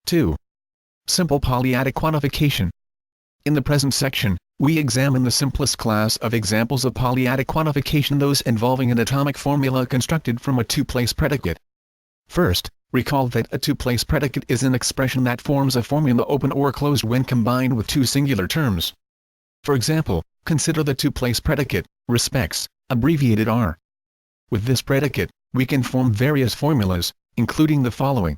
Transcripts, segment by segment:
2. Simple polyadic quantification. In the present section, we examine the simplest class of examples of polyadic quantification, those involving an atomic formula constructed from a two-place predicate. First, recall that a two-place predicate is an expression that forms a formula open or closed when combined with two singular terms. For example, consider the two-place predicate, respects, abbreviated R. With this predicate, we can form various formulas, including the following.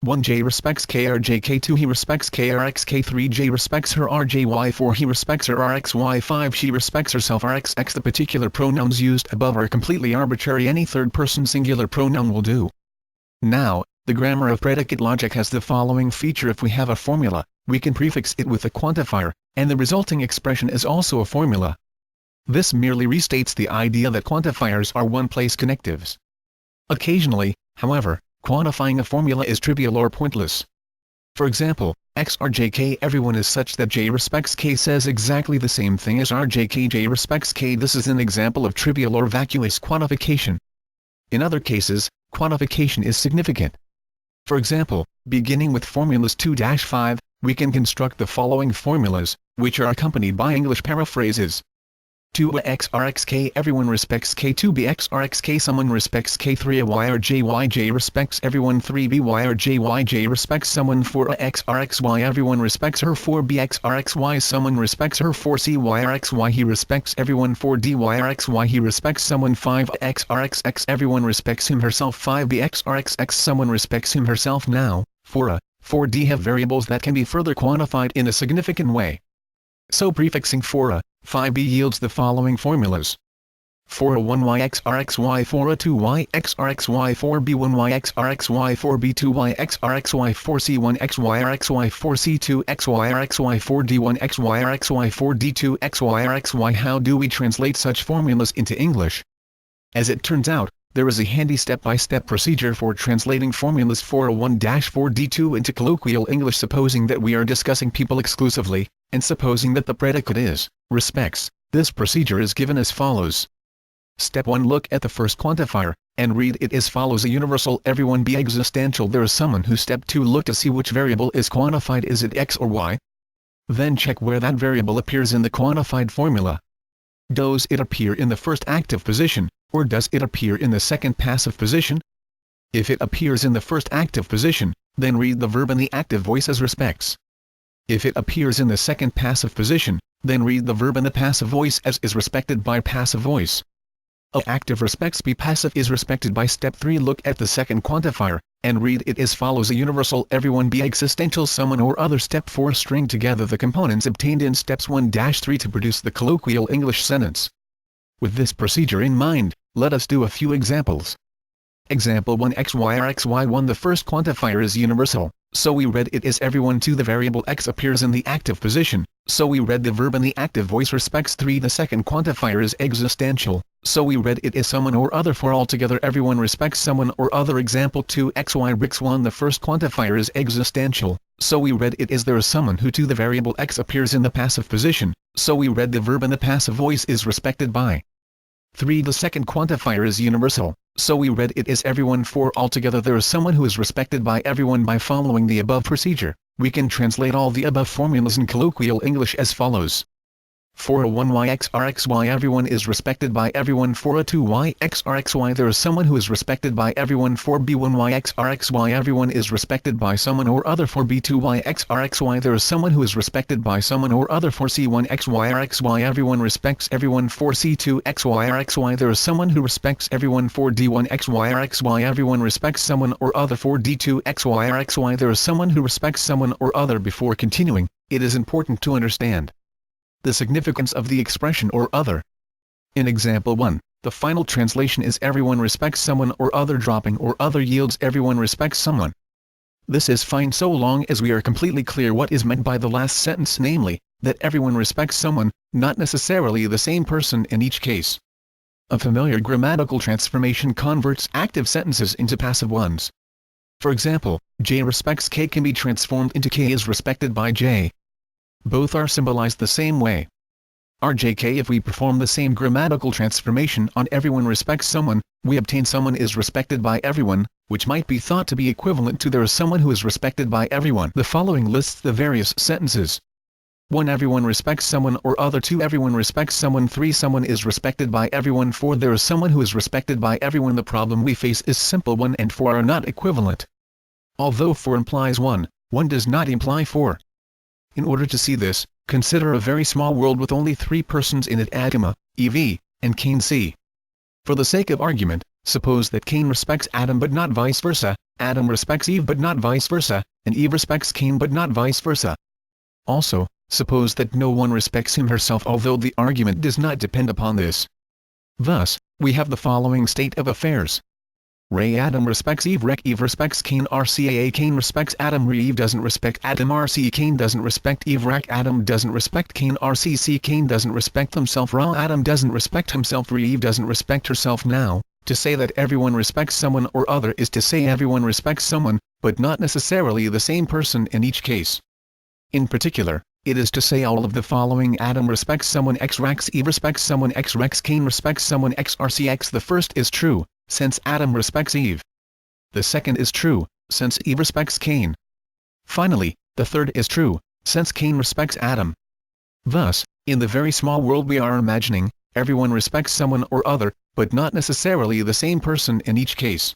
1. J respects KRJ. K2 he respects KRX. K3 J respects her RJ. Y4 he respects her RX. Y5 she respects herself RXX. The particular pronouns used above are completely arbitrary. Any third-person singular pronoun will do. Now, the grammar of predicate logic has the following feature. If we have a formula, we can prefix it with a quantifier, and the resulting expression is also a formula. This merely restates the idea that quantifiers are one-place connectives. Occasionally, however, quantifying a formula is trivial or pointless. For example, XRJK everyone is such that J respects K says exactly the same thing as RJK. J respects K. This is an example of trivial or vacuous quantification. In other cases, quantification is significant. For example, beginning with formulas 2-5, we can construct the following formulas, which are accompanied by English paraphrases. 2xRxK everyone respects K. 2bxRxK someone respects K. 3yRJYJ respects everyone. 3byRJYJ respects someone. 4xRxY everyone respects her. 4bxRxY someone respects her. 4cyrxY he respects everyone. 4dyrxY he respects someone. 5xRxX everyone respects him herself. 5bxRxX someone respects him herself. Now, 4d have variables that can be further quantified in a significant way. So prefixing 4a, 5b yields the following formulas. 4a1yxRxY 4a2yxRxY 4b1yxRxY 4b2yxRxY 4c1xyrxY 4c2xyrxY 4d1xyrxY 4d2xyrxY. How do we translate such formulas into English? As it turns out, there is a handy step-by-step procedure for translating formulas 4a1-4d2 into colloquial English, supposing that we are discussing people exclusively, and supposing that the predicate is respects. This procedure is given as follows. Step 1. Look at the first quantifier, and read it as follows. A universal everyone be existential. There is someone who. Step 2. Look to see which variable is quantified. Is it x or y? Then check where that variable appears in the quantified formula. Does it appear in the first active position, or does it appear in the second passive position? If it appears in the first active position, then read the verb in the active voice as respects. If it appears in the second passive position, then read the verb in the passive voice as is respected by passive voice. A active respects B passive is respected by. Step 3. Look at the second quantifier, and read it as follows. A universal everyone be existential someone or other. Step 4. String together the components obtained in steps 1-3 to produce the colloquial English sentence. With this procedure in mind, let us do a few examples. Example 1. xyrxy1. The first quantifier is universal, so we read it as everyone. 2. The variable x appears in the active position, so we read the verb in the active voice respects. 3. The second quantifier is existential, so we read it as someone or other. For altogether everyone respects someone or other. Example 2. xyrx1. The first quantifier is existential, so we read it as there is someone who. 2. The variable x appears in the passive position, so we read the verb in the passive voice is respected by. 3. The second quantifier is universal, so we read it as everyone. 4. Altogether there is someone who is respected by everyone. By following the above procedure, we can translate all the above formulas in colloquial English as follows. 4a1yxRxY everyone is respected by everyone. 4a2yxRxY there is someone who is respected by everyone. 4b1yxRxY everyone is respected by someone or other. 4b2yxRxY there is someone who is respected by someone or other. 4c1xyrxY everyone respects everyone. 4c2xyrxY there is someone who respects everyone. 4d1xyrxY everyone respects someone or other. 4d2xyrxY there is someone who respects someone or other. Before continuing, it is important to understand the significance of the expression or other. In example 1, the final translation is everyone respects someone or other. Dropping or other yields everyone respects someone. This is fine so long as we are completely clear what is meant by the last sentence, namely, that everyone respects someone, not necessarily the same person in each case. A familiar grammatical transformation converts active sentences into passive ones. For example, J respects K can be transformed into K is respected by J. Both are symbolized the same way. RJK. If we perform the same grammatical transformation on everyone respects someone, we obtain someone is respected by everyone, which might be thought to be equivalent to there is someone who is respected by everyone. The following lists the various sentences. 1. Everyone respects someone or other. 2. Everyone respects someone. 3. Someone is respected by everyone. 4. There is someone who is respected by everyone. The problem we face is simple. 1 and 4 are not equivalent. Although 4 implies 1, 1 does not imply 4. In order to see this, consider a very small world with only 3 persons in it: Adam, Eve, and Cain. C. For the sake of argument, suppose that Cain respects Adam but not vice versa, Adam respects Eve but not vice versa, and Eve respects Cain but not vice versa. Also, suppose that no one respects him herself, although the argument does not depend upon this. Thus, we have the following state of affairs. Re Adam respects Eve. Rec Eve respects Cain. RCAA Cain respects Adam. Re Eve doesn't respect Adam. RC Cain doesn't respect Eve. Rec Adam doesn't respect Cain. RCC Cain doesn't respect himself. Ra Adam doesn't respect himself. Re Eve doesn't respect herself. Now, to say that everyone respects someone or other is to say everyone respects someone, but not necessarily the same person in each case. In particular, it is to say all of the following: Adam respects someone X rex, Eve respects someone X rex, Cain respects someone X RCX. The first is true, since Adam respects Eve. The second is true, since Eve respects Cain. Finally, the third is true, since Cain respects Adam. Thus, in the very small world we are imagining, everyone respects someone or other, but not necessarily the same person in each case.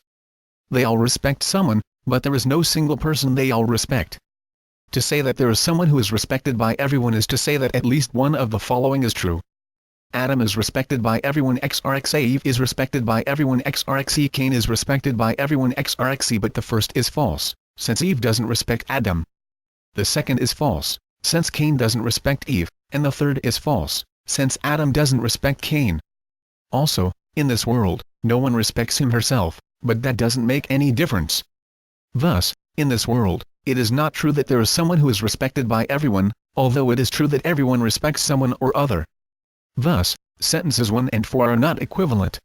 They all respect someone, but there is no single person they all respect. To say that there is someone who is respected by everyone is to say that at least one of the following is true. Adam is respected by everyone XRXA. Eve is respected by everyone XRXE. Cain is respected by everyone XRXE. But the first is false, since Eve doesn't respect Adam. The second is false, since Cain doesn't respect Eve, and the third is false, since Adam doesn't respect Cain. Also, in this world, no one respects him herself, but that doesn't make any difference. Thus, in this world, it is not true that there is someone who is respected by everyone, although it is true that everyone respects someone or other. Thus, sentences 1 and 4 are not equivalent.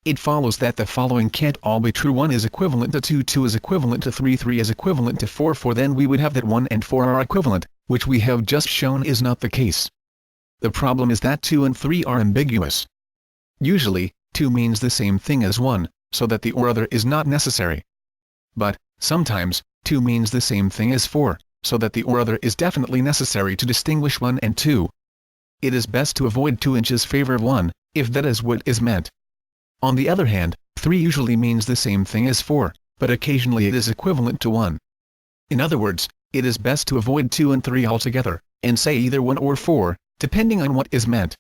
It follows that the following can't all be true: 1 is equivalent to 2, 2 is equivalent to 3, 3 is equivalent to 4, 4. Then we would have that 1 and 4 are equivalent, which we have just shown is not the case. The problem is that 2 and 3 are ambiguous. Usually, 2 means the same thing as 1, so that the or other is not necessary. But, sometimes, 2 means the same thing as 4, so that the or other is definitely necessary to distinguish 1 and 2. It is best to avoid 2 inches favor of 1, if that is what is meant. On the other hand, 3 usually means the same thing as 4, but occasionally it is equivalent to 1. In other words, it is best to avoid 2 and 3 altogether, and say either 1 or 4, depending on what is meant.